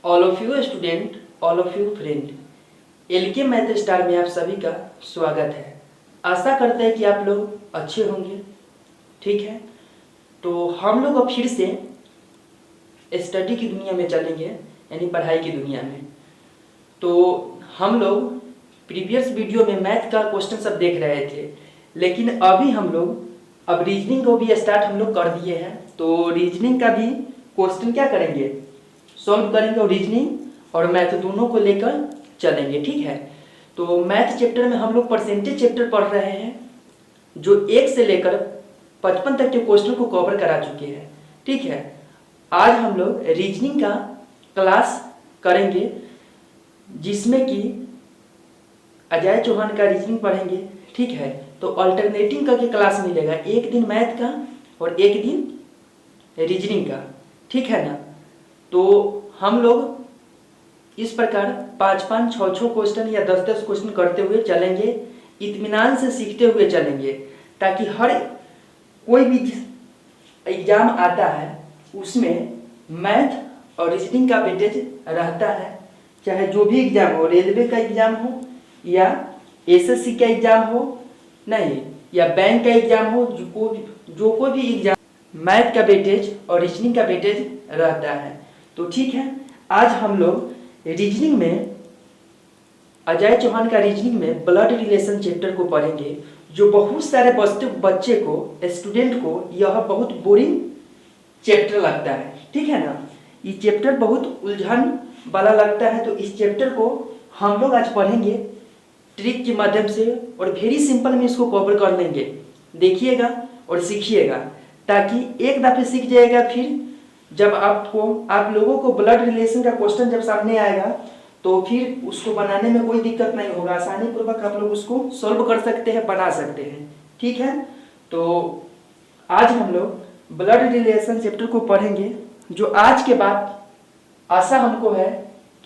All of you student, all of you friend, LK math star में आप सभी का स्वागत है। आशा करते हैं कि आप लोग अच्छे होंगे। ठीक है, तो हम लोग अब फिर से स्टडी की दुनिया में चलेंगे, यानी पढ़ाई की दुनिया में। तो हम लोग प्रीवियस वीडियो में मैथ का क्वेश्चन सब देख रहे थे, लेकिन अभी हम लोग अब रीजनिंग को भी स्टार्ट हम लोग कर दिए हैं। तो रीजनिंग का भी क्वेश्चन क्या करेंगे, सॉल्व करेंगे, और रीजनिंग और मैथ दोनों को लेकर चलेंगे। ठीक है, तो मैथ चैप्टर में हम लोग परसेंटेज चैप्टर पढ़ रहे हैं, जो 1 से लेकर 55 तक के क्वेश्चन को कवर करा चुके हैं। ठीक है, आज हम लोग रीजनिंग का क्लास करेंगे, जिसमें कि अजय चौहान का रीजनिंग पढ़ेंगे। ठीक है, तो अल्टरनेटिंग करके क्लास मिलेगा, एक दिन मैथ का और एक दिन रीजनिंग का। ठीक है ना, तो हम लोग इस प्रकार 5-5, 6-6 क्वेश्चन या 10-10 क्वेश्चन करते हुए चलेंगे, इत्मीनान से सीखते हुए चलेंगे, ताकि हर कोई भी एग्जाम आता है उसमें मैथ और रीजनिंग का वेटेज रहता है। चाहे जो भी एग्जाम हो, रेलवे का एग्जाम हो या एसएससी का एग्जाम हो, नहीं, या बैंक का एग्जाम हो, जो कोई भी एग्जाम, मैथ का वेटेज और रीजनिंग का वेटेज रहता है। तो ठीक है, आज हम लोग रीजनिंग में अजय चौहान का रीजनिंग में ब्लड रिलेशन चैप्टर को पढ़ेंगे, जो बहुत सारे बच्चे को, स्टूडेंट को यह बहुत बोरिंग चैप्टर लगता है। ठीक है ना, ये चैप्टर बहुत उलझन वाला लगता है। तो इस चैप्टर को हम लोग आज पढ़ेंगे ट्रिक के माध्यम से, और वेरी सिंपल में इसको कवर कर लेंगे। देखिएगा और सीखिएगा, ताकि एक दफे सीख जाएगा, फिर जब आप लोगों को ब्लड रिलेशन का क्वेश्चन जब सामने आएगा तो फिर उसको बनाने में कोई दिक्कत नहीं होगा, आसानी पूर्वक आप लोग उसको सॉल्व कर सकते हैं, बना सकते हैं। ठीक है, तो आज हम लोग ब्लड रिलेशन चैप्टर को पढ़ेंगे, जो आज के बाद आशा हमको है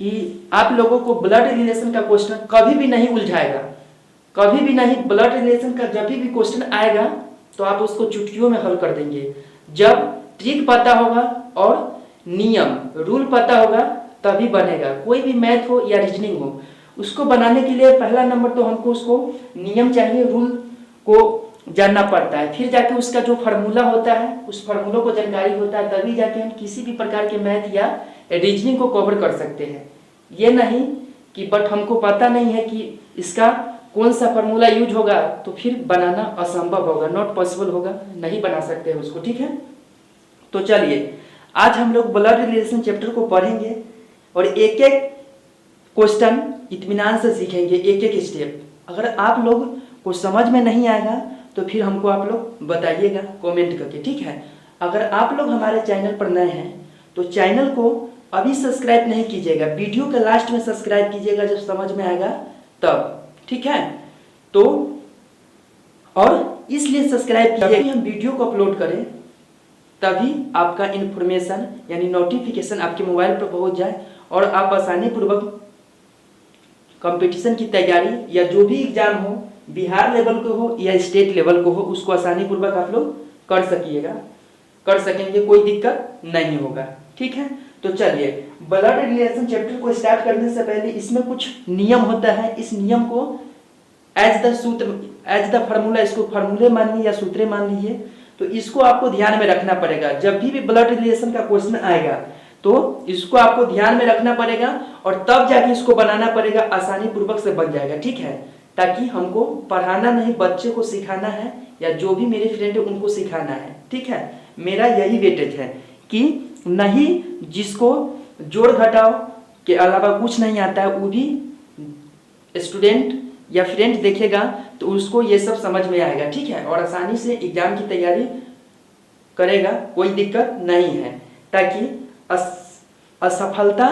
कि आप लोगों को ब्लड रिलेशन का क्वेश्चन कभी भी नहीं उलझाएगा, कभी भी नहीं। ब्लड रिलेशन का जब भी क्वेश्चन आएगा तो आप उसको चुटकियों में हल कर देंगे, जब ट्रिक पता होगा और नियम रूल पता होगा तभी बनेगा। कोई भी मैथ हो या रीजनिंग हो, उसको बनाने के लिए पहला नंबर तो हमको उसको नियम चाहिए, रूल को जानना पड़ता है, फिर जाके उसका जो फार्मूला होता है उस फार्मूलों को जानकारी होता है, तभी जाके हम किसी भी प्रकार के मैथ या रीजनिंग को कवर कर सकते हैं। ये नहीं कि बट हमको पता नहीं है कि इसका कौन सा फार्मूला यूज होगा, तो फिर बनाना असंभव होगा, नॉट पॉसिबल होगा, नहीं बना सकते हैं उसको। ठीक है, तो चलिए आज हम लोग ब्लड रिलेशन चैप्टर को पढ़ेंगे और एक एक क्वेश्चन इत्मीनान से सीखेंगे, एक एक स्टेप। अगर आप लोग को समझ में नहीं आएगा तो फिर हमको आप लोग बताइएगा कमेंट करके। ठीक है, अगर आप लोग हमारे चैनल पर नए हैं तो चैनल को अभी सब्सक्राइब नहीं कीजिएगा, वीडियो के लास्ट में सब्सक्राइब कीजिएगा जब समझ में आएगा तब। ठीक है, तो और इसलिए सब्सक्राइब कीजिए, हम वीडियो को अपलोड करें तभी आपका इन्फॉर्मेशन यानी नोटिफिकेशन आपके मोबाइल पर पहुंच जाए, और आप आसानी पूर्वक कंपटीशन की तैयारी या जो भी एग्जाम हो, बिहार लेवल को हो या स्टेट लेवल को हो, उसको आसानी पूर्वक आप लोग कर सकेंगे, कोई दिक्कत नहीं होगा। ठीक है, तो चलिए ब्लड रिलेशन चैप्टर को स्टार्ट करने से पहले इसमें कुछ नियम होता है, इस नियम को एज द फार्मूला, इसको फार्मूले मान लीजिए या सूत्रे मान लीजिए, तो इसको आपको ध्यान में रखना पड़ेगा। जब भी ब्लड रिलेशन का क्वेश्चन आएगा तो इसको आपको ध्यान में रखना पड़ेगा, और तब जाके इसको बनाना पड़ेगा, आसानी पूर्वक से बन जाएगा। ठीक है, ताकि हमको पढ़ाना नहीं, बच्चे को सिखाना है, या जो भी मेरे फ्रेंड है उनको सिखाना है। ठीक है, मेरा यही वेटेज है कि नहीं जिसको जोड़ घटाव के अलावा कुछ नहीं आता है, वो भी स्टूडेंट या फ्रेंड देखेगा तो उसको ये सब समझ में आएगा। ठीक है, और आसानी से एग्जाम की तैयारी करेगा, कोई दिक्कत नहीं है। ताकि असफलता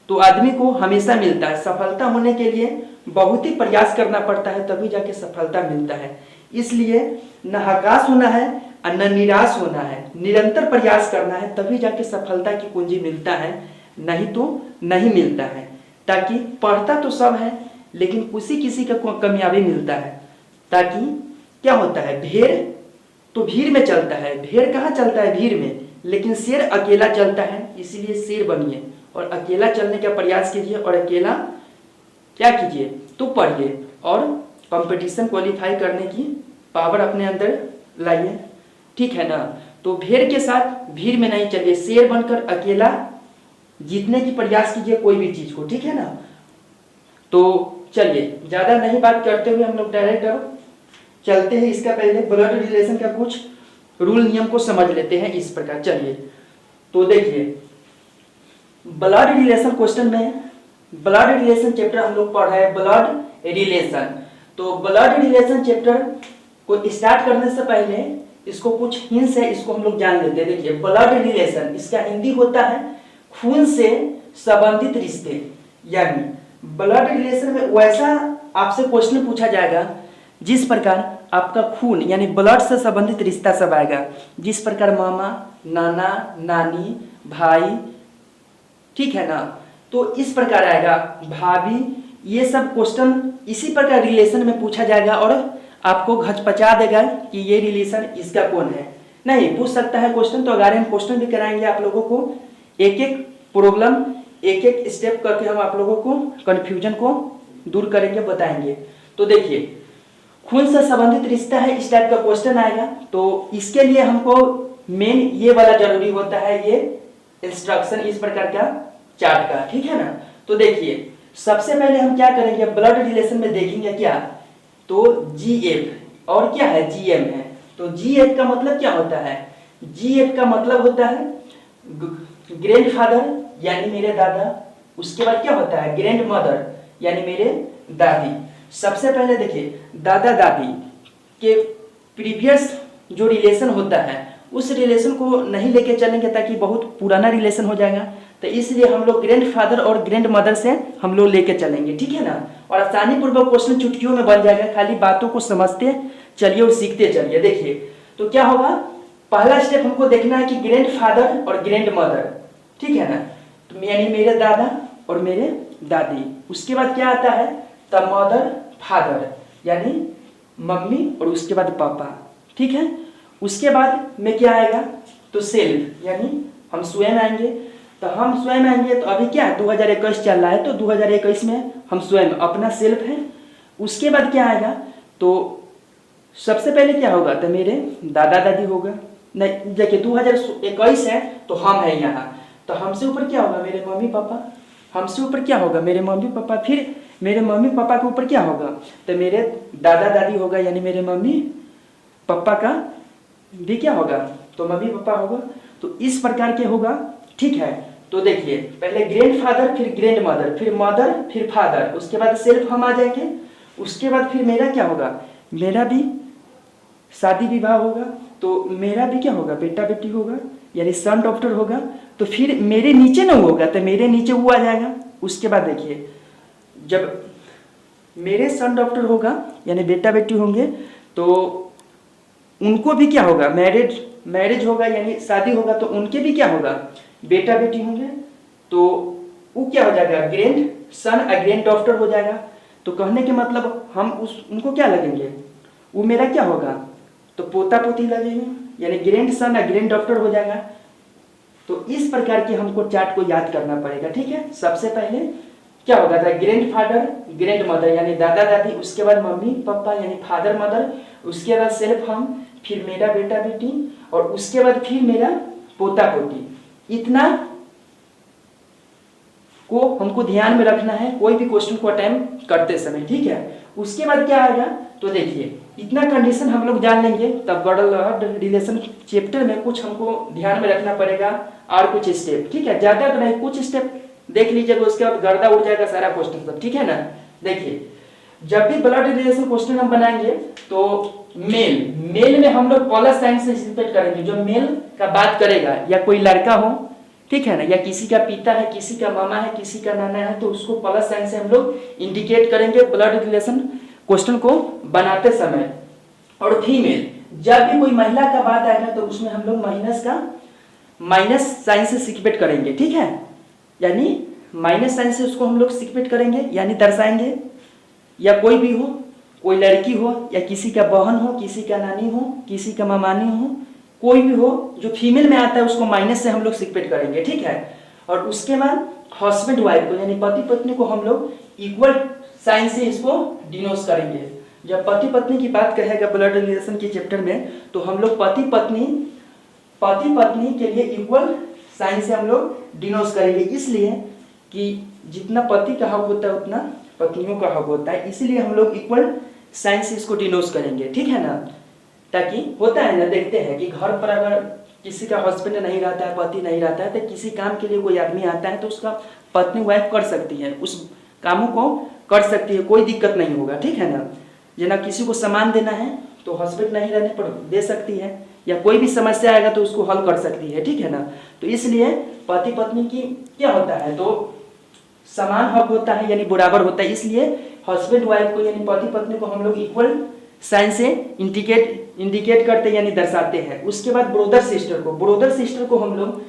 तो आदमी को हमेशा मिलता है, सफलता होने के लिए बहुत ही प्रयास करना पड़ता है, तभी जाके सफलता मिलता है। इसलिए न हताश होना है और न निराश होना है, निरंतर प्रयास करना है, तभी जाके सफलता की कुंजी मिलता है, नहीं तो नहीं मिलता है। ताकि पढ़ता तो सब है, लेकिन किसी का कामयाबी मिलता है। ताकि क्या होता है, भेड़ तो भीड़ में चलता है, भेड़ कहाँ चलता है, भीड़ में, लेकिन शेर अकेला चलता है। इसीलिए शेर बनिए और अकेला चलने का प्रयास कीजिए और अकेला क्या कीजिए तो पढ़िए और कंपटीशन क्वालिफाई करने की पावर अपने अंदर लाइए, ठीक है ना। तो भेड़ के साथ भीड़ में नहीं चलिए, शेर बनकर अकेला जीतने की प्रयास कीजिए कोई भी चीज को, ठीक है ना। तो चलिए ज्यादा नहीं बात करते हुए हम लोग डायरेक्ट अब चलते हैं। इसका पहले ब्लड रिलेशन का कुछ रूल नियम को समझ लेते हैं इस प्रकार। चलिए तो देखिए ब्लड रिलेशन क्वेश्चन में ब्लड रिलेशन चैप्टर हम लोग पढ़ रहे हैं ब्लड रिलेशन। तो ब्लड रिलेशन चैप्टर को स्टार्ट करने से पहले इसको कुछ हिंट्स है, इसको हम लोग जान लेते हैं। देखिए ब्लड रिलेशन इसका हिंदी होता है खून से संबंधित रिश्ते, यानी ब्लड रिलेशन में वैसा आपसे क्वेश्चन पूछा जाएगा जिस प्रकार आपका खून यानी ब्लड से संबंधित रिश्ता सब आएगा, जिस प्रकार मामा, नाना, नानी, भाई, ठीक है ना। तो इस प्रकार आएगा भाभी, ये सब क्वेश्चन इसी प्रकार रिलेशन में पूछा जाएगा और आपको घचपचा देगा कि ये रिलेशन इसका कौन है। नहीं पूछ सकता है क्वेश्चन, तो अगर हम क्वेश्चन भी कराएंगे आप लोगों को एक एक प्रॉब्लम एक एक स्टेप करके हम आप लोगों को कंफ्यूजन को दूर करेंगे, बताएंगे। तो देखिए खून से संबंधित रिश्ता है, इस टाइप का क्वेश्चन आएगा। तो इसके लिए हमको मेन ये वाला जरूरी होता है, ये इंस्ट्रक्शन इस प्रकार का चार्ट का, ठीक है ना। तो देखिए सबसे पहले हम क्या करेंगे ब्लड रिलेशन में देखेंगे क्या, तो GF और क्या है GM है। तो GF का मतलब क्या होता है, GF का मतलब होता है ग्रैंडफादर यानी मेरे दादा, उसके बाद क्या होता है ग्रैंड मदर यानी मेरे दादी। सबसे पहले देखिए दादा दादी के प्रीवियस जो रिलेशन होता है उस रिलेशन को नहीं लेके चलेंगे ताकि बहुत पुराना रिलेशन हो जाएगा, तो इसलिए हम लोग ग्रैंडफादर और ग्रैंड मदर से हम लोग लेके चलेंगे, ठीक है ना। और आसानी पूर्वक क्वेश्चन चुटकियों में बन जाएगा, खाली बातों को समझते चलिए और सीखते चलिए। देखिए तो क्या होगा, पहला स्टेप हमको देखना है कि ग्रैंडफादर और ग्रैंड मदर, ठीक है ना, तो यानी मेरे दादा और मेरे दादी। उसके बाद क्या आता है द मदर फादर यानी मम्मी और उसके बाद पापा, ठीक है। उसके बाद में क्या आएगा तो सेल्फ यानी हम स्वयं आएंगे। तो हम स्वयं आएंगे तो अभी क्या 2021 चल रहा है, तो 2021 में हम स्वयं अपना सेल्फ है। उसके बाद क्या आएगा तो सबसे पहले क्या होगा तो मेरे दादा दादी होगा। नहीं देखिए 2021 है तो हम है यहाँ, तो हमसे ऊपर क्या होगा मेरे मम्मी पापा, हमसे ऊपर क्या होगा मेरे मम्मी पापा, फिर मेरे मम्मी पापा के ऊपर क्या होगा तो मेरे दादा दादी होगा, यानी मेरे मम्मी पापा का भी क्या होगा तो मम्मी पापा होगा। तो इस प्रकार के होगा, ठीक है। तो देखिए पहले ग्रैंडफादर फिर ग्रैंड मदर फिर मदर फिर फादर, उसके बाद सेल्फ हम आ जाएंगे। उसके बाद फिर मेरा क्या होगा, मेरा भी शादी विवाह होगा, तो मेरा भी क्या होगा बेटा बेटी होगा यानी सन डॉक्टर होगा। तो फिर मेरे नीचे ना होगा तो मेरे नीचे वो आ जाएगा। उसके बाद देखिए जब मेरे सन डॉक्टर होगा यानी बेटा बेटी होंगे तो उनको भी क्या होगा मैरिज होगा यानी शादी होगा, तो उनके भी क्या होगा बेटा बेटी होंगे, तो वो क्या हो जाएगा ग्रैंड सन ग्रैंड डॉक्टर हो जाएगा। तो कहने के मतलब हम उनको क्या लगेंगे, वो मेरा क्या होगा तो पोता पोती लगेंगे यानी ग्रैंड सन ग्रैंड डॉक्टर हो जाएगा। तो इस प्रकार के हमको चार्ट को याद करना पड़ेगा, ठीक है। सबसे पहले क्या होगा था ग्रैंड फादर ग्रैंड मदर यानी दादा दादी, उसके बाद मम्मी पापा यानी फादर मदर, उसके बाद सेल्फ हम, फिर मेरा बेटा बेटी और उसके बाद फिर मेरा पोता पोती। इतना को हमको ध्यान में रखना है कोई भी क्वेश्चन को अटेम्प्ट करते समय, ठीक है। उसके बाद क्या आएगा तो देखिए इतना कंडीशन हम लोग जान लेंगे, तब ब्लड रिलेशन चैप्टर में कुछ हमको ध्यान में रखना पड़ेगा और कुछ स्टेप, ठीक है। ज्यादा तो नहीं, कुछ स्टेप देख लीजिएगा, उसके बाद गर्दा उड़ जाएगा सारा क्वेश्चन सब, ठीक है ना। देखिए जब भी ब्लड रिलेशन क्वेश्चन हम बनाएंगे तो मेल में हम लोग प्लस साइन से इंडिकेट करेंगे। जो मेल का बात करेगा या कोई लड़का हो, ठीक है ना, या किसी का पिता है, किसी का मामा है, किसी का नाना है, तो उसको प्लस साइन से हम लोग इंडिकेट करेंगे ब्लड रिलेशन क्वेश्चन को बनाते समय। और फीमेल जब भी कोई महिला का बात आएगा तो उसमें हम लोग माइनस साइन से सिक्वेट करेंगे, ठीक है। यानी माइनस साइन से उसको हम लोग सिक्वेट करेंगे यानी दर्शाएंगे। या कोई भी हो, कोई लड़की हो या किसी का बहन हो, किसी का नानी हो, किसी का मामानी हो, कोई भी हो जो फीमेल में आता है उसको माइनस से हम लोग सिक्वेट करेंगे, ठीक है। और उसके बाद हस्बैंड वाइफ को यानी पति पत्नी को हम लोग इक्वल साइन से इसको डिनोट करेंगे। जब पति पत्नी की बात कहेगा ब्लड रिलेशन के चैप्टर में, तो हम लोग पति पत्नी के लिए इक्वल साइन से हम लोग डिनोट करेंगे, इसलिए कि जितना पति का हक होता है उतना पत्नियों का हक होता है, इसीलिए हम लोग इक्वल साइन से इसको डिनोट करेंगे, ठीक है ना। ताकि होता है ना, देखते हैं कि घर पर अगर किसी का हस्बैंड नहीं रहता है, पति नहीं रहता है, तो किसी काम के लिए कोई आदमी आता है तो उसका पत्नी वाइफ कर सकती है, उस कामों को कर सकती है, कोई दिक्कत नहीं होगा, ठीक है ना। जना किसी को सामान देना है तो हस्बैंड नहीं रहने पर दे सकती है, या कोई भी समस्या आएगा तो उसको हल कर सकती है, ठीक है ना। तो इसलिए पति पत्नी की क्या होता है, तो समान हक होता है यानी बराबर होता है, इसलिए हस्बैंड वाइफ को यानी पति पत्नी को हम लोग इक्वल साइन से इंडिकेट करते यानी दर्शाते हैं। उसके बाद ब्रदर सिस्टर को हम लोग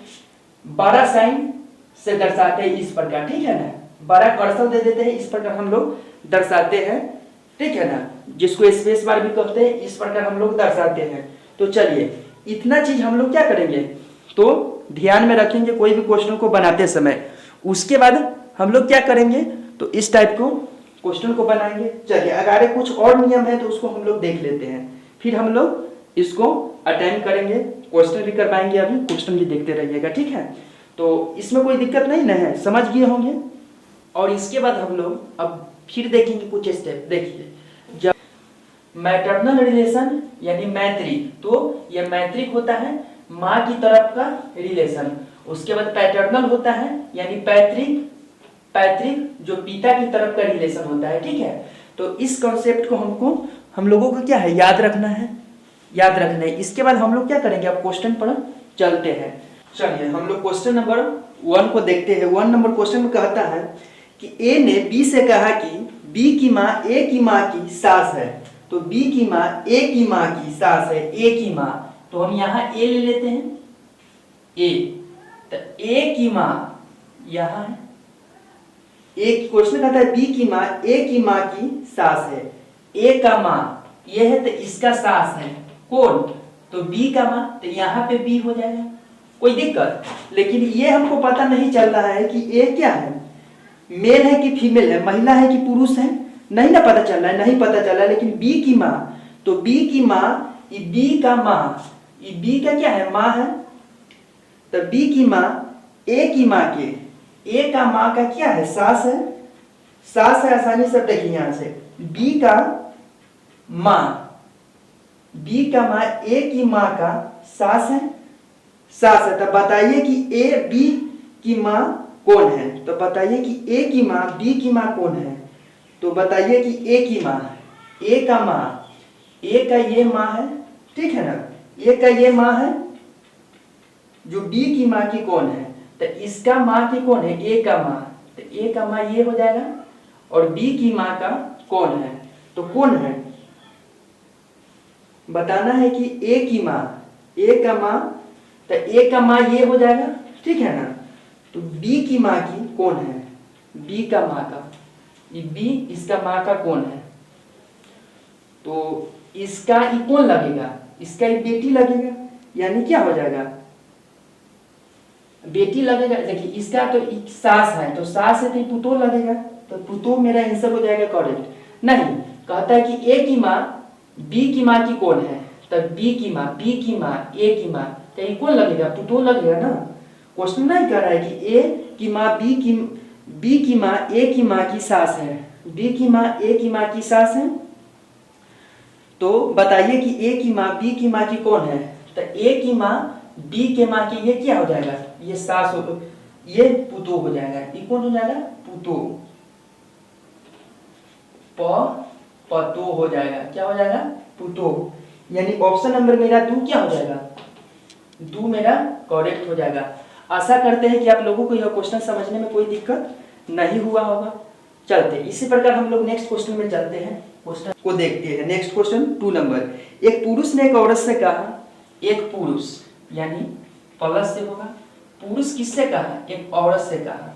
बड़ा साइन से दर्शाते हैं इस प्रकार, ठीक है ना। बड़ा कर्सर दे देते हैं, इस प्रकार हम लोग दर्शाते हैं, ठीक है ना, जिसको स्पेस बार भी कहते हैं, इस प्रकार हम लोग दर्शाते हैं। तो चलिए इतना चीज हम लोग क्या करेंगे, तो ध्यान में रखेंगे कोई भी क्वेश्चन को बनाते समय। उसके बाद हम लोग क्या करेंगे, तो इस टाइप को क्वेश्चन को बनाएंगे। चलिए अगर कुछ और नियम है तो उसको हम लोग देख लेते हैं, फिर हम लोग इसको अटेंड करेंगे, क्वेश्चन भी करवाएंगे, अभी क्वेश्चन भी देखते रहिएगा, ठीक है। तो इसमें कोई दिक्कत नहीं ना है, समझ गए होंगे। और इसके बाद हम लोग अब फिर देखेंगे कुछ स्टेप। देखिए जब मैटरनल रिलेशन यानी मैत्रिक, तो यह मैत्रिक होता है माँ की तरफ का रिलेशन। उसके बाद पैटर्नल होता है यानी पैतृक जो पिता की तरफ का रिलेशन होता है, ठीक है। तो इस कॉन्सेप्ट को हम लोगों को क्या है, याद रखना है। इसके बाद हम लोग क्या करेंगे, अब क्वेश्चन पर चलते हैं। चलिए हम लोग क्वेश्चन नंबर 1 को देखते हैं। 1 नंबर क्वेश्चन में कहता है कि ए ने बी से कहा कि बी की माँ ए की माँ की सास है, तो बी की माँ ए की माँ की सास है, ए की माँ, तो हम यहाँ ए ले लेते हैं, ए, तो ए की माँ यहाँ है, एक क्वेश्चन कहता है बी की माँ ए की माँ की सास है, ए का माँ ये है तो इसका सास है कौन, तो बी का माँ, तो यहाँ पे बी हो जाएगा, कोई दिक्कत। लेकिन ये हमको पता नहीं चल रहा है कि ए क्या है, मेल है कि फीमेल है, महिला है कि पुरुष है, नहीं ना पता चल रहा है, नहीं पता चल रहा है। लेकिन बी की माँ, तो बी की माँ, ये बी का माँ, ये बी का क्या है, माँ है, तो बी की माँ ए की माँ के, ए का माँ का क्या है, सास है, सास है, आसानी से देखिए यहाँ से बी का माँ, बी का माँ ए की माँ का सास है, तो बताइए कि ए बी की माँ कौन है, तो बताइए कि ए की माँ बी की माँ कौन है, तो बताइए कि ए की माँ, ए का माँ, ए का ये माँ है, ठीक है ना, ए का ये माँ है, जो बी की माँ की कौन है, तो इसका माँ की कौन है, ए का माँ, तो ए का माँ ये हो जाएगा, और बी की माँ का कौन है, तो कौन है बताना है कि ए की माँ, ए का माँ, तो ए का माँ ये हो जाएगा, ठीक है ना। तो बी की माँ की कौन है, बी का माँ का, ये बी इसका माँ का कौन है, तो इसका ये कौन लगेगा, इसका ये बेटी लगेगा, यानी क्या हो जाएगा, बेटी लगेगा। देखिए इसका तो सास है, तो सास है तो पुतोह लगेगा, तो पुतोह मेरा आंसर हो जाएगा करेक्ट। नहीं, कहता है कि ए की माँ बी की माँ की कौन है, तो बी की माँ, बी की माँ ए की माँ, तो ये कौन लगेगा, पुतोह लगेगा ना। क्वेश्चन नहीं कर रहा है कि ए की माँ बी की माँ ए की माँ की सास है, बी की माँ ए की माँ की सास है, तो बताइए कि ए की माँ बी की माँ की कौन है, तो ए की माँ बी के माँ की ये क्या हो जाएगा, ये सास हो, ये पुतोह हो जाएगा, ये कौन हो जाएगा, पुतोह, पतोह हो जाएगा, क्या हो जाएगा, पुतोह। यानी ऑप्शन नंबर मेरा 2 क्या हो जाएगा, 2 मेरा करेक्ट हो जाएगा। आशा करते हैं कि आप लोगों को यह क्वेश्चन समझने में कोई दिक्कत नहीं हुआ होगा। चलते इसी प्रकार हम लोग नेक्स्ट क्वेश्चन में चलते हैं, क्वेश्चन को देखते हैं। नेक्स्ट क्वेश्चन 2 नंबर, एक पुरुष ने एक औरत से कहा, एक पुरुष यानी प्लस से होगा, पुरुष किससे कहा, एक औरत से कहा,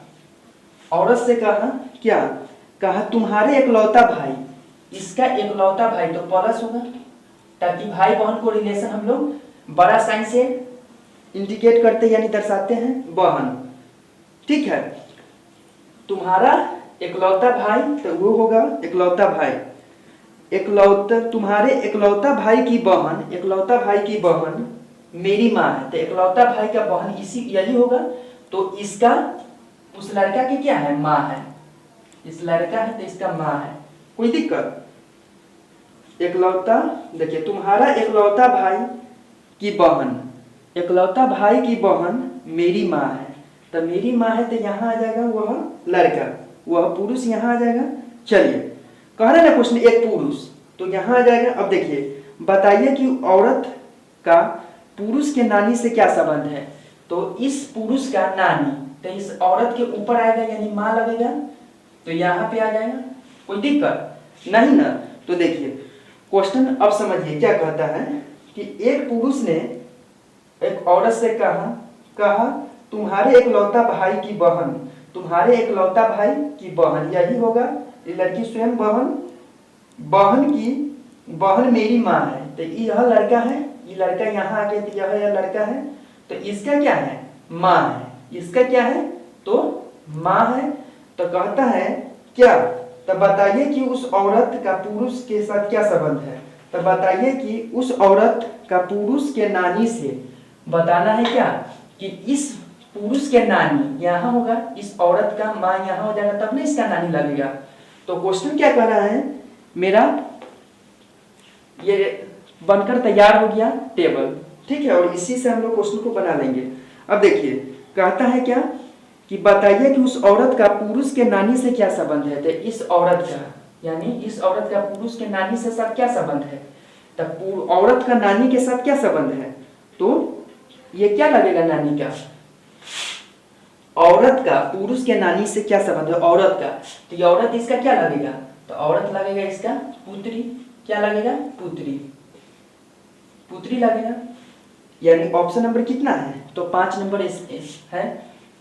औरत से कहा क्या, कहा तुम्हारे एकलौता भाई, इसका एकलौता भाई तो प्लस होगा, ताकि भाई बहन को रिलेशन हम लोग बड़ा साइन से इंडिकेट करते यानी दर्शाते हैं बहन, ठीक है। तुम्हारा इकलौता भाई तो वो होगा इकलौता भाई। तुम्हारे इकलौता भाई की बहन मेरी माँ है, तो इकलौता भाई का बहन इसी यही होगा। तो इसका उस लड़का की क्या है, माँ है। इस लड़का है तो इसका माँ है। कोई दिक्कत? देखिए तुम्हारा इकलौता भाई की बहन मेरी माँ है, तो मेरी माँ है तो यहाँ आ जाएगा वह लड़का, वह पुरुष यहाँ आ जाएगा। चलिए कह रहे ना क्वेश्चन एक पुरुष, तो यहाँ आ जाएगा। अब देखिए बताइए कि औरत का पुरुष के नानी से क्या संबंध है। तो इस पुरुष का नानी तो इस औरत के ऊपर आएगा यानी माँ लगेगा, तो यहाँ पे आ जाएगा। कोई दिक्कत नहीं ना। तो देखिए क्वेश्चन अब समझिए क्या कहता है कि एक पुरुष ने एक औरत से कहा तुम्हारे इकलौता भाई की बहन यही होगा। ये लड़की स्वयं बहन मेरी माँ है, तो यह लड़का है, ये लड़का यहाँ आके तो यह लड़का है, तो इसका क्या है, माँ है। इसका क्या है, तो माँ है। तो कहता है क्या, तो बताइए कि उस औरत का पुरुष के साथ क्या संबंध है। तो बताइए कि उस औरत का पुरुष के नानी से बताना है क्या कि इस पुरुष के नानी यहाँ होगा, इस औरत का माँ यहाँ हो जाएगा, तब ना इसका नानी लगेगा। तो क्वेश्चन क्या कर रहा है मेरा, ये बनकर तैयार हो गया टेबल, ठीक है। और इसी से हम लोग क्वेश्चन को बना लेंगे। अब देखिए कहता है क्या कि बताइए कि उस औरत का पुरुष के नानी से क्या संबंध है। तो इस औरत का यानी इस औरत का पुरुष के नानी से साथ क्या संबंध है, तो औरत का नानी के साथ क्या संबंध है। तो ये क्या लगेगा, नानी का, औरत का पुरुष के नानी से क्या संबंध है, औरत का। तो ये औरत इसका क्या लगेगा, तो औरत लगेगा इसका पुत्री। क्या लगेगा, पुत्री लगेगा। यानी ऑप्शन नंबर कितना है, तो 5 नंबर है।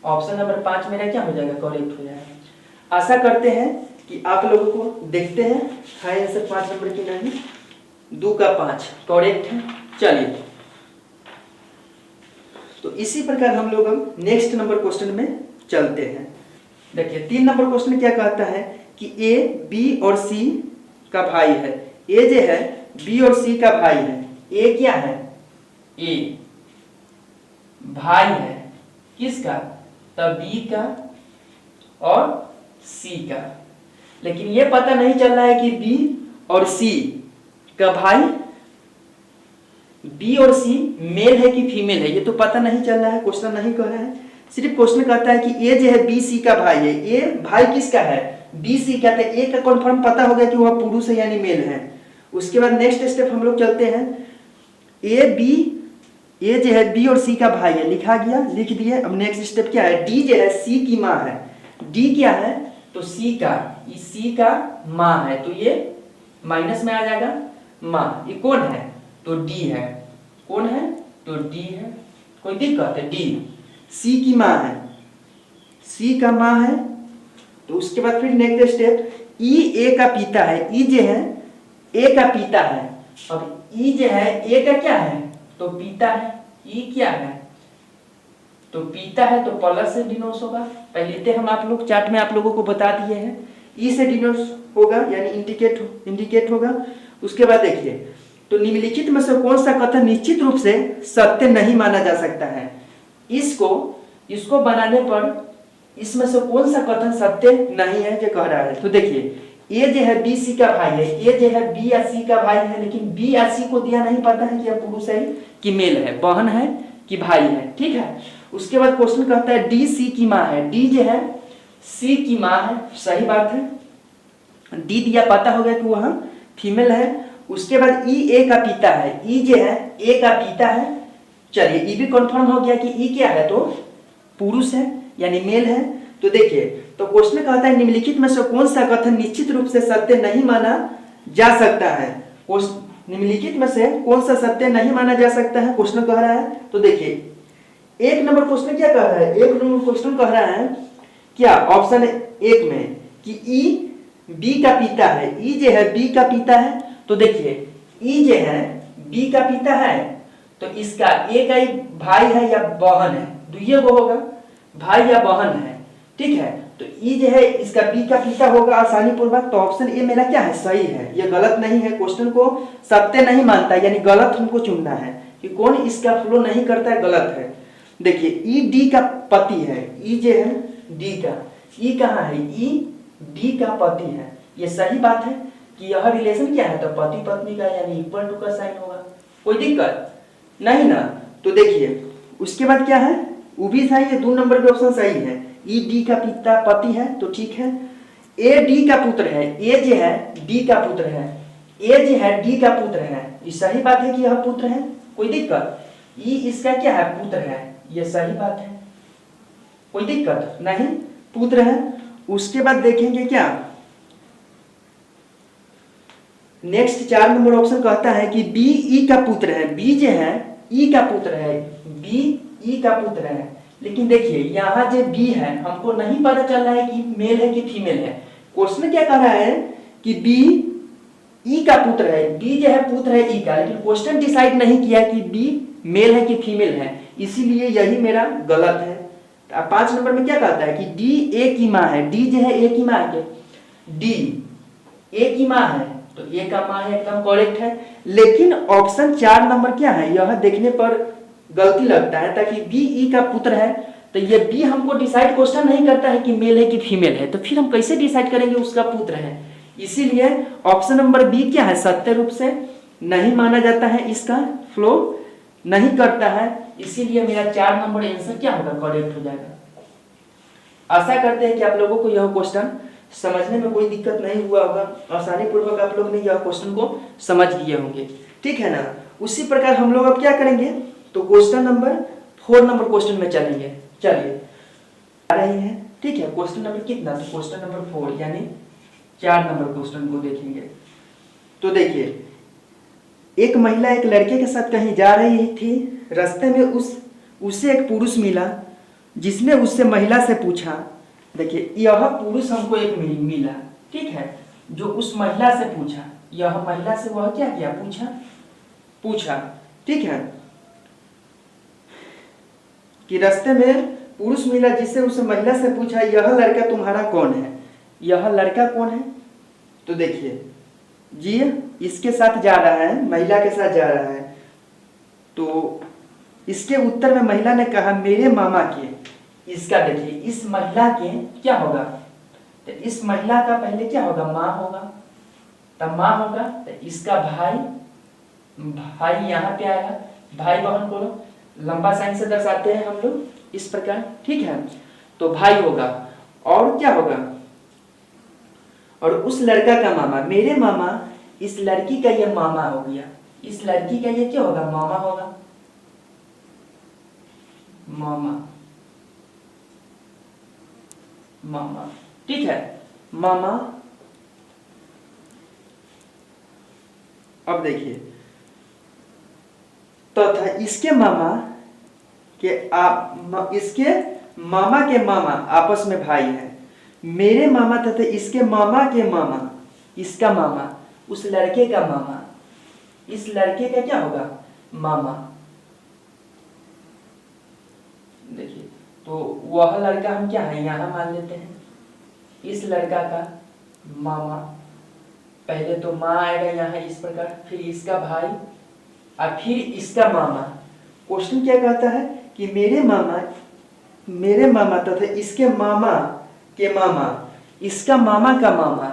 ऑप्शन नंबर 5 मेरा क्या हो जाएगा, करेक्ट हो जाएगा। आशा करते हैं कि आप लोगों को देखते हैं है आंसर 5 नंबर की नहीं, 2 का 5 करेक्ट है। चलिए तो इसी प्रकार हम लोग अब नेक्स्ट नंबर क्वेश्चन में चलते हैं। देखिए 3 नंबर क्वेश्चन क्या कहता है कि ए बी और सी का भाई है। ए जो है बी और सी का भाई है। ए क्या है, ए भाई है किसका, तब बी का और सी का। लेकिन ये पता नहीं चल रहा है कि बी और सी का भाई, बी और सी मेल है कि फीमेल है, ये तो पता नहीं चल रहा है, क्वेश्चन नहीं कह रहा है। सिर्फ क्वेश्चन कहता है कि ए जो है बी सी का भाई है। ए भाई किसका है, बी सी का। तो ए का कन्फर्म पता हो गया कि वह पुरुष है यानी मेल है। उसके बाद नेक्स्ट स्टेप हम लोग चलते हैं। ए जो है बी और सी का भाई है, लिखा गया, लिख दिए। अब नेक्स्ट स्टेप क्या है, डी जो है सी की माँ है। डी क्या है, तो सी का माँ है, तो ये माइनस में आ जाएगा माँ। ये कौन है, तो डी है। कौन है, तो डी है। कोई दिक्कत है, डी सी की माँ है, सी का माँ है। तो उसके बाद फिर नेक्स्ट स्टेप, ई ए का पिता है। ई जो है ए का पिता है। अब ई जो है ए का क्या है, तो पिता है। ई क्या है, तो पिता है, तो प्लस से डिनोस होगा। पहले हम आप लोग चार्ट में आप लोगों को बता दिए हैं, ई से डिनोस होगा यानी इंडिकेट होगा। उसके बाद देखिए, तो निम्नलिखित में से कौन सा कथन निश्चित रूप से सत्य नहीं माना जा सकता है। इसको बनाने पर इसमें से कौन सा कथन सत्य नहीं है जो कह रहा है। तो देखिए ए जो है बी सी का भाई है, ए जो है बी या सी का भाई है, लेकिन बी या सी को दिया नहीं पता है कि यह पुरुष है कि मेल है, बहन है कि भाई है, ठीक है। उसके बाद क्वेश्चन कहता है डी सी की माँ है। डी जो है सी की माँ है, सही बात है। डी दिया पता हो गया कि वह फीमेल है। उसके बाद ई ए का पिता है। ई जो है ए का पिता है। चलिए ई भी कंफर्म हो गया कि ई क्या है, तो पुरुष है यानी मेल है। तो देखिए, तो क्वेश्चन कहता है निम्नलिखित में से कौन सा कथन निश्चित रूप से सत्य नहीं माना जा सकता है। निम्नलिखित में से कौन सा सत्य नहीं माना जा सकता है, क्वेश्चन कह रहा है। तो देखिए 1 नंबर क्वेश्चन क्या कह रहा है, 1 नंबर क्वेश्चन कह रहा है क्या, ऑप्शन 1 में कि ई बी का पिता है। ई जो है बी का पिता है। तो देखिए ई जो है बी का पिता है, तो इसका ए का ही भाई है या बहन है, दुइये को होगा। भाई या बहन है, ठीक है। तो ई जो है इसका बी का पिता होगा आसानी पूर्वक, तो ऑप्शन ए मेरा क्या है, सही है। ये गलत नहीं है, क्वेश्चन को सत्य नहीं मानता, यानी गलत हमको चुनना है कि कौन इसका फ्लो नहीं करता है, गलत है। देखिए ई डी का पति है, ई जो है डी का, ई कहाँ है, ई डी का पति है। ये सही बात है कि यह रिलेशन क्या है, तो पति पत्नी का, यानी इक्वल टू का साइन होगा। कोई दिक्कत नहीं ना। तो देखिए उसके बाद क्या है, वो भी सही है, 2 नंबर पे ऑप्शन सही है। ई डी का पिता पति है तो ठीक है। ए डी का पुत्र है, ए जो है डी का पुत्र है, ए जो है डी का पुत्र है, ये सही बात है कि यह पुत्र है। कोई दिक्कत, ई इसका क्या है, पुत्र है, ये सही बात है। कोई दिक्कत नहीं, पुत्र है। उसके बाद देखेंगे क्या, नेक्स्ट 4 नंबर ऑप्शन कहता है कि बी ई का पुत्र है, बी जो है ई का पुत्र है, बी ई का पुत्र है। लेकिन देखिए यहाँ जो बी है हमको नहीं पता चल रहा है कि मेल है कि फीमेल है। क्वेश्चन क्या कह रहा है कि बी ई का पुत्र है, बी जो है पुत्र है ई का, लेकिन क्वेश्चन डिसाइड नहीं किया कि बी मेल है कि फीमेल है, इसीलिए यही मेरा गलत है। 5 नंबर में क्या कहता है कि डी ए की माँ है, डी जो है ए की माँ है, डी ए की माँ है, तो ए का माँ है, एकदम करेक्ट है। लेकिन ऑप्शन 4 नंबर क्या है, यह देखने पर गलती लगता है, ताकि बी ई का पुत्र है, तो ये बी हमको डिसाइड क्वेश्चन नहीं करता है कि मेल है कि फीमेल है, तो फिर हम कैसे डिसाइड करेंगे उसका पुत्र है। इसीलिए ऑप्शन नंबर बी क्या है, सत्य रूप से नहीं माना जाता है, इसका फ्लो नहीं करता है, इसीलिए मेरा 4 नंबर आंसर क्या होगा, करेक्ट हो जाएगा। आशा करते हैं कि आप लोगों को यह क्वेश्चन समझने में कोई दिक्कत नहीं हुआ होगा, आसानी पूर्वक आप लोग ने यह क्वेश्चन को समझ लिए होंगे, ठीक है ना। उसी प्रकार हम लोग अब क्या करेंगे, तो क्वेश्चन नंबर 4 नंबर क्वेश्चन में चलेंगे। चलिए आ रही है, ठीक है। क्वेश्चन नंबर कितना, तो क्वेश्चन नंबर 4 यानी 4 नंबर क्वेश्चन को देखेंगे। तो देखिए एक महिला एक लड़के के साथ कहीं जा रही थी, रास्ते में उसे एक पुरुष मिला, जिसने उससे महिला से पूछा, देखिए यह पुरुष हमको एक मिला, ठीक है, जो उस महिला से पूछा, यह महिला से वह क्या किया, पूछा, ठीक है, कि रास्ते में पुरुष मिला जिससे उसे महिला से पूछा, यह लड़का तुम्हारा कौन है, यह लड़का कौन है। तो देखिए जी इसके साथ जा रहा है, महिला के साथ जा रहा है, तो इसके उत्तर में महिला ने कहा मेरे मामा के। इसका देखिए इस महिला के क्या होगा, तो इस महिला का पहले क्या होगा, माँ होगा, तब माँ होगा, तो इसका भाई यहाँ पे आएगा, भाई बहन को लंबा साइन से दर्शाते हैं हम लोग इस प्रकार, ठीक है। तो भाई होगा, और क्या होगा, और उस लड़का का मामा, मेरे मामा, इस लड़की का ये मामा हो गया, इस लड़की का ये क्या होगा, मामा होगा, मामा, ठीक है, मामा। अब देखिए तथा इसके मामा के इसके मामा के मामा आपस में भाई हैं, मेरे मामा तथा इसके मामा के मामा, इसका मामा, उस लड़के का मामा, इस लड़के का क्या होगा, मामा। देखिए तो वह लड़का हम क्या है यहाँ मान लेते हैं, इस लड़का का मामा, पहले तो माँ आएगा यहाँ इस प्रकार, फिर इसका भाई और फिर इसका मामा। क्वेश्चन क्या कहता है कि मेरे मामा तथा इसके मामा के मामा, इसका मामा का मामा,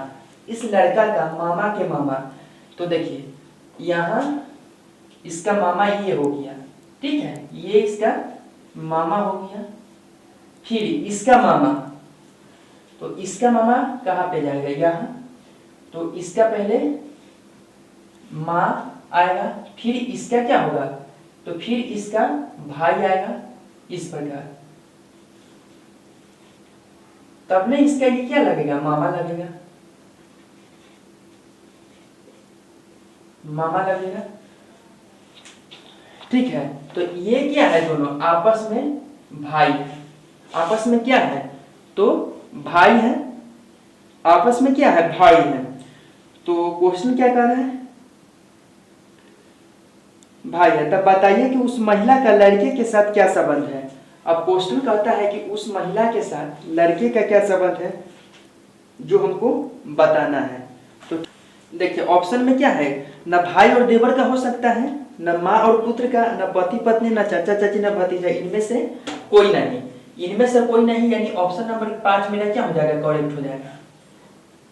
इस लड़का का मामा के मामा। तो देखिए यहाँ इसका मामा ये हो गया, ठीक है, ये इसका मामा हो गया, फिर इसका मामा, तो इसका मामा कहाँ पे जाएगा, यहाँ, तो इसका पहले माँ आएगा, फिर इसका क्या होगा, तो फिर इसका भाई आएगा इस प्रकार, तब में इसका ये क्या लगेगा, मामा लगेगा, मामा लगेगा, ठीक है। तो ये क्या है, दोनों आपस में भाई, आपस में क्या है, तो भाई है, आपस में क्या है, भाई है। तो क्वेश्चन क्या कह रहा है, भाई है, तब बताइए कि उस महिला का लड़के के साथ क्या संबंध है। अब क्वेश्चन कहता है कि उस महिला के साथ लड़के का क्या संबंध है जो हमको बताना है। तो देखिए ऑप्शन में क्या है, न भाई और देवर का हो सकता है, न माँ और पुत्र का, न पति पत्नी, न चाचा चाची, न भतीजा, इनमें से कोई नहीं। इनमें से कोई नहीं यानी ऑप्शन नंबर 5 मेरा क्या हो जाएगा, करेक्ट हो जाएगा।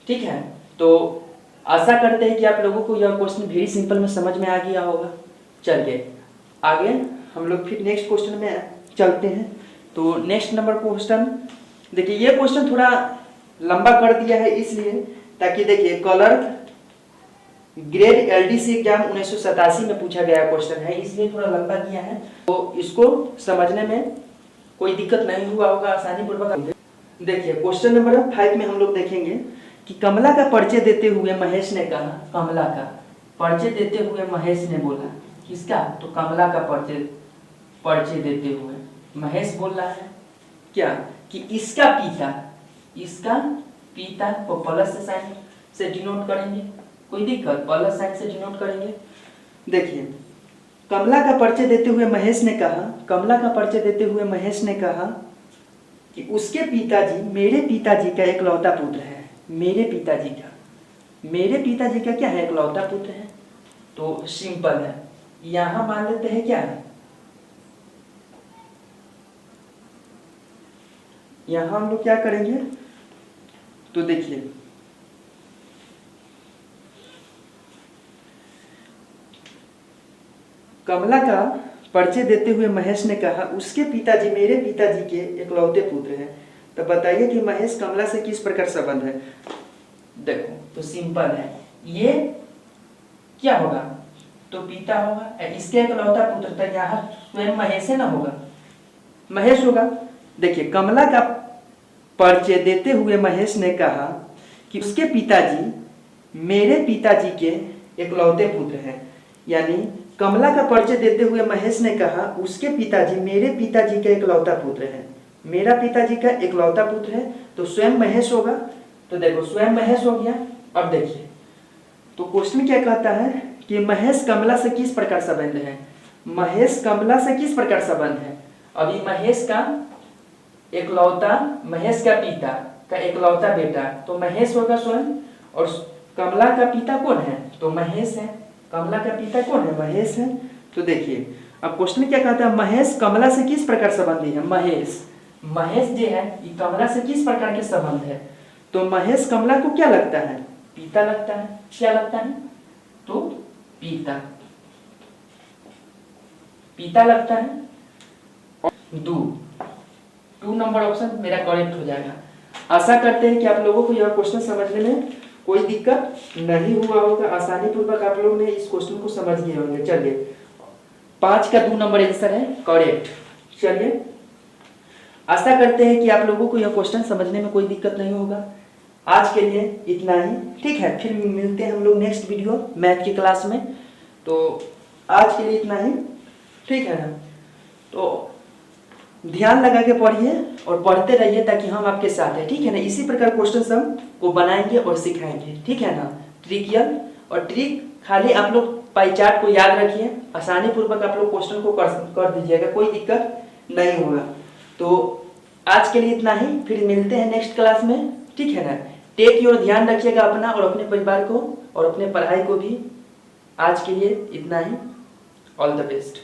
ठीक है, तो आशा करते हैं कि आप लोगों को यह क्वेश्चन वेरी सिंपल में समझ में आ गया होगा। चलिए आगे हम लोग फिर नेक्स्ट क्वेश्चन में चलते हैं। तो नेक्स्ट नंबर क्वेश्चन देखिए, ये क्वेश्चन थोड़ा लंबा कर दिया है इसलिए ताकि देखिए क्लर्क ग्रेड एलडीसी एग्जाम 1987 में पूछा गया क्वेश्चन है, इसलिए थोड़ा लंबा किया है। तो इसको समझने में कोई दिक्कत नहीं हुआ होगा, आसानी पूर्वक। देखिए क्वेश्चन नंबर 5 में हम लोग देखेंगे कि कमला का परिचय देते हुए महेश ने कहा, कमला का परिचय देते हुए महेश ने बोला, किसका, तो कमला का परिचय देते हुए महेश बोल रहा है क्या कि इसका पिता को प्लस साइन से डिनोट करेंगे, कोई दिक्कत, प्लस साइन से डिनोट करेंगे। देखिए कमला का परिचय देते हुए महेश ने कहा कि उसके पिताजी मेरे पिताजी का इकलौता पुत्र है। मेरे पिताजी का क्या है, इकलौता पुत्र है। तो सिंपल है, यहां मान लेते हैं क्या है, यहां हम लोग क्या करेंगे, तो देखिए कमला का परिचय देते हुए महेश ने कहा उसके पिताजी मेरे पिताजी के इकलौते पुत्र हैं। तो बताइए कि महेश कमला से किस प्रकार संबंध है। देखो तो सिंपल है, ये क्या होगा, तो पिता होगा, इसके इकलौता पुत्र, तो यहाँ स्वयं महेश है ना, होगा महेश होगा। देखिए कमला का परिचय देते हुए महेश ने कहा कि उसके पिताजी मेरे पिताजी के इकलौते पुत्र हैं, यानी कमला का परिचय देते हुए महेश ने कहा उसके पिताजी मेरे पिताजी का इकलौता पुत्र है। मेरा पिताजी का इकलौता पुत्र है तो स्वयं महेश होगा। तो देखो स्वयं महेश हो गया। अब देखिए तो क्वेश्चन क्या कहता है कि महेश कमला से किस प्रकार संबंध है। महेश कमला से किस प्रकार संबंध है। अभी महेश का इकलौता, महेश का पिता का इकलौता बेटा, तो महेश होगा स्वयं, और कमला का पिता कौन है, तो महेश है। कमला का पिता कौन है, महेश है। तो देखिए अब क्वेश्चन क्या कहता है, महेश कमला से किस प्रकार संबंधी है। महेश जो है ये कमला से किस प्रकार के संबंध है, तो महेश कमला को क्या लगता है, पिता लगता है। क्या लगता है, तो पिता लगता है। 2 नंबर ऑप्शन मेरा करेक्ट हो जाएगा। आशा करते हैं कि आप लोगों को यह क्वेश्चन समझने में कोई दिक्कत नहीं हुआ होगा, आसानी पूर्वक आप लोग ने इस क्वेश्चन को समझ गए होंगे। चलिए 5 का 2 नंबर आंसर है करेक्ट। चलिए आशा करते हैं कि आप लोगों को यह क्वेश्चन समझने में कोई दिक्कत नहीं होगा। आज के लिए इतना ही, ठीक है, फिर मिलते हैं हम लोग नेक्स्ट वीडियो मैथ की क्लास में। तो आज के लिए इतना ही, ठीक है ना। तो ध्यान लगा के पढ़िए और पढ़ते रहिए ताकि हम आपके साथ हैं, ठीक है ना। इसी प्रकार क्वेश्चन हम को बनाएंगे और सिखाएंगे, ठीक है ना। ट्रिकियल और ट्रिक खाली आप लोग पाई चार्ट को याद रखिए, आसानी पूर्वक आप लोग क्वेश्चन को कर दीजिएगा, कोई दिक्कत नहीं होगा। तो आज के लिए इतना ही, फिर मिलते हैं नेक्स्ट क्लास में, ठीक है ना। टेक योर, ध्यान रखिएगा अपना और अपने परिवार को और अपने पढ़ाई को भी। आज के लिए इतना ही, ऑल द बेस्ट।